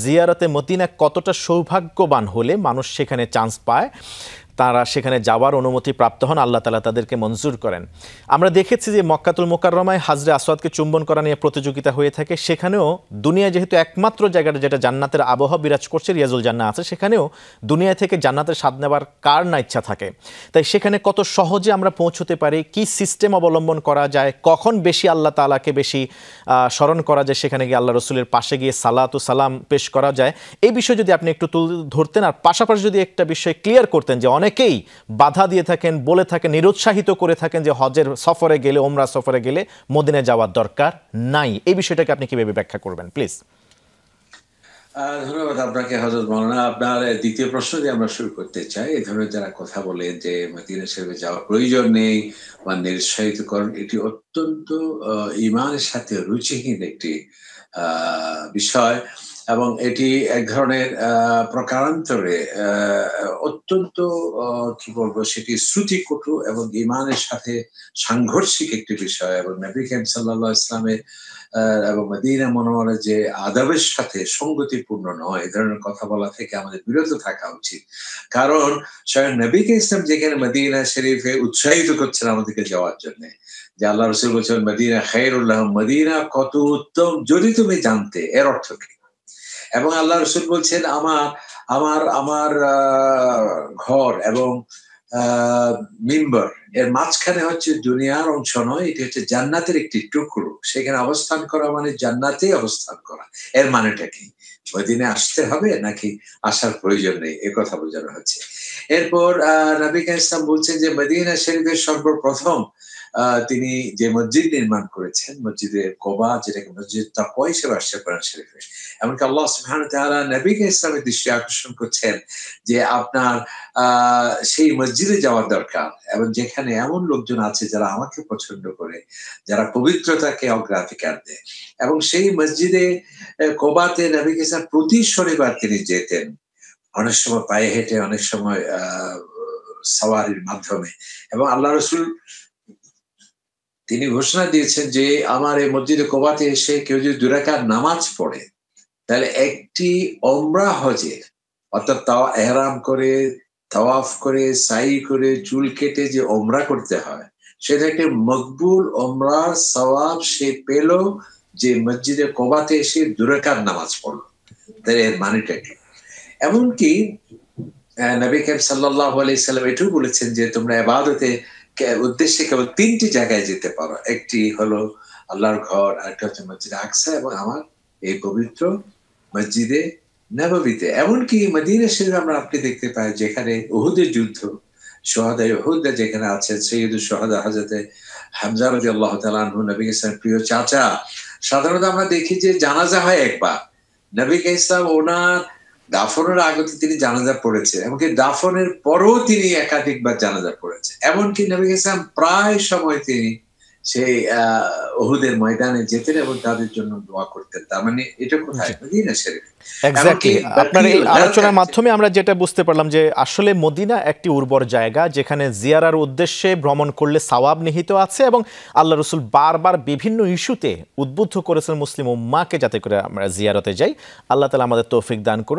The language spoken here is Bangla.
জিয়ারতে মদিনা কতটা সৌভাগ্যবান হলে মানুষ সেখানে চান্স পায়, তারা সেখানে যাওয়ার অনুমতি প্রাপ্ত হন, আল্লাহ তাআলা তাদেরকে মঞ্জুর করেন। আমরা দেখেছি যে মক্কাতুল মুকাররমায় হাজরে আসওয়াদকে চুম্বন করা নিয়ে প্রতিযোগিতা হয়ে থাকে। সেখানেও দুনিয়া যেহেতু একমাত্র জায়গাটা যেটা জান্নাতের আবহাওয়া বিরাজ করছে, রিয়াজুল জান্নাহ আছে, সেখানেও দুনিয়া থেকে জান্নাতের স্বাদ নেবার কার না ইচ্ছা থাকে। তাই সেখানে কত সহজে আমরা পৌঁছতে পারি, কি সিস্টেম অবলম্বন করা যায়, কখন বেশি আল্লাহ তাআলাকে বেশি স্মরণ করা যায়, সেখানে গিয়ে আল্লাহ রসুলের পাশে গিয়ে সালাত ও সালাম পেশ করা যায়, এই বিষয়ে যদি আপনি একটু তুলে ধরতেন। আর পাশাপাশি যদি একটা বিষয় ক্লিয়ার করতেন যে অনেকেই বাধা দিয়ে থাকেন, বলে থাকেন, নিরুৎসাহিত করে থাকেন যে হজের সফরে গেলে, ওমরা সফরে গেলে মদিনায় যাওয়ার দরকার নাই, এই বিষয়টাকে আপনি কিভাবে ব্যাখ্যা করবেন প্লিজ? ধন্যবাদ আপনাকে হযরত মাওলানা। আপনার দ্বিতীয় প্রশ্ন দিয়ে আমরা শুরু করতে চাই। এই ধরনের যারা কথা বলে যে মদিনা শরীফে যাওয়ার প্রয়োজন নেই বা নিরুৎসাহিত করেন, এটি অত্যন্ত ঈমানের সাথে রুচিহীন একটি বিষয় এবং এটি এক ধরনের প্রকারান্তরে অত্যন্ত কি বলবো, সেটি শ্রুতিকটু এবং ঈমানের সাথে সাংঘর্ষিক একটি বিষয়। এবং নবী করিম সাল্লাল্লাহু আলাইহি ওয়াসাল্লামের এবং মদিনা মুনাওয়ারার যে আদবের সাথে সঙ্গতিপূর্ণ নয়, এই ধরনের কথা বলা থেকে আমাদের বিরত থাকা উচিত। কারণ স্বয়ং নবী ইসলাম যেখানে মদিনা শরীফে উৎসাহিত করছেন আমাদেরকে যাওয়ার জন্য, যে আল্লাহ রাসূল বলছেন মদিনা খায়রুল লাহুম, মদিনা কত উত্তম যদি তুমি জানতে, এর অর্থ কি? এবং আল্লাহ রাসূল বলছেন আমার আমার আমার ঘর এবং মিম্বর এর মাঝখানে হচ্ছে দুনিয়ার অংশ নয়, এটি হচ্ছে জান্নাতের একটি টুকরো। সেখানে অবস্থান করা মানে জান্নাতেই অবস্থান করা। এর মানেটা কি? মদিনায় আসতে হবে নাকি আসার প্রয়োজন নেই, এ কথা বোঝানো হচ্ছে। এরপর নবী ইসলাম বলছেন যে মদিনা শরীফের সর্বপ্রথম তিনি যে মসজিদ নির্মাণ করেছেন, মসজিদে কোবা, যেটাকে মসজিদ তাকওয়া হিসেবে আসছে কোরআন শরীফে। এমনকি আল্লাহ সুবহানাহু ওয়া তাআলা নবী ইসলামের দৃষ্টি আকর্ষণ করছেন যে আপনার সেই মসজিদে যাওয়ার দরকার, এবং যেখানে এমন লোকজন আছে যারা আমাকে পছন্দ করে, যারা পবিত্রতাকে অগ্রাধিকার দেয়। এবং সেই মসজিদে কোবাতে নবী ইসলাম প্রতি শনিবার তিনি যেতেন, অনেক সময় পায়ে হেঁটে, অনেক সময় সাওয়ারির মাধ্যমে। এবং আল্লাহ রাসূল তিনি ঘোষণা দিয়েছেন যে আমার এই মসজিদে কোবাতে এসে কেউ যদি 2 রাকাত নামাজ পড়ে, তাহলে একটি ওমরা হজের, অর্থাৎ ইহরাম করে, তাওয়াফ করে, সাই করে, চুল কেটে যে ওমরা করতে হয়, সেটা একটি মকবুল ওমরার সওয়াব সে পেল যে মসজিদে কোবাতে এসে 2 রাকাত নামাজ পড়লো। তাহলে এর মানেটা কি? এমনকি নবী করিম সাল্লাল্লাহু আলাইহি সাল্লাম এটাও বলেছেন যে তোমরা ইবাদতে উদ্দেশ্যে কেবল 3টি জায়গায় যেতে পারো। একটি হলো আল্লাহর ঘর, আরেকটা হচ্ছে মসজিদে আকসা, এবং আমার এই পবিত্র মসজিদে নববীতে। এমনকি মদিনা শরীফে আমরা আপনি দেখতে পাই যেখানে উহুদের যুদ্ধ, শুহাদায়ে উহুদ যেখানে আছেন, সৈয়দুশ শুহাদা হযরতে হামজা রাদিয়াল্লাহু তাআলা আনহু, নবী ইসলামের প্রিয় চাচা। সাধারণত আমরা দেখি যে জানাজা হয় একবার, নবী ইসলাম ওনার দাফনের আগে তিনি জানাজা পড়েছেন, এমনকি দাফনের পরও তিনি একাধিকবার জানাজা পড়েছেন। এমনকি নবী ইসলাম প্রায় সময় তিনি সেই উহুদের ময়দানে যেতেন এবং তাদের জন্য দোয়া করতেন। তার মানে এটা কোথায়? মদিনা শরীফে। এক্স্যাক্টলি। আপনার এই আলোচনার মাধ্যমে আমরা যেটা বুঝতে পারলাম যে আসলে মদিনা একটি উর্বর জায়গা, যেখানে জিয়ারার উদ্দেশ্যে ভ্রমণ করলে সওয়াব নিহিত আছে, এবং আল্লাহ রাসূল বারবার বিভিন্ন ইস্যুতে উদ্বুদ্ধ করেছেন মুসলিম উম্মাহকে যাতে করে আমরা জিয়ারতে যাই। আল্লাহ তাআলা আমাদের তৌফিক দান করুন।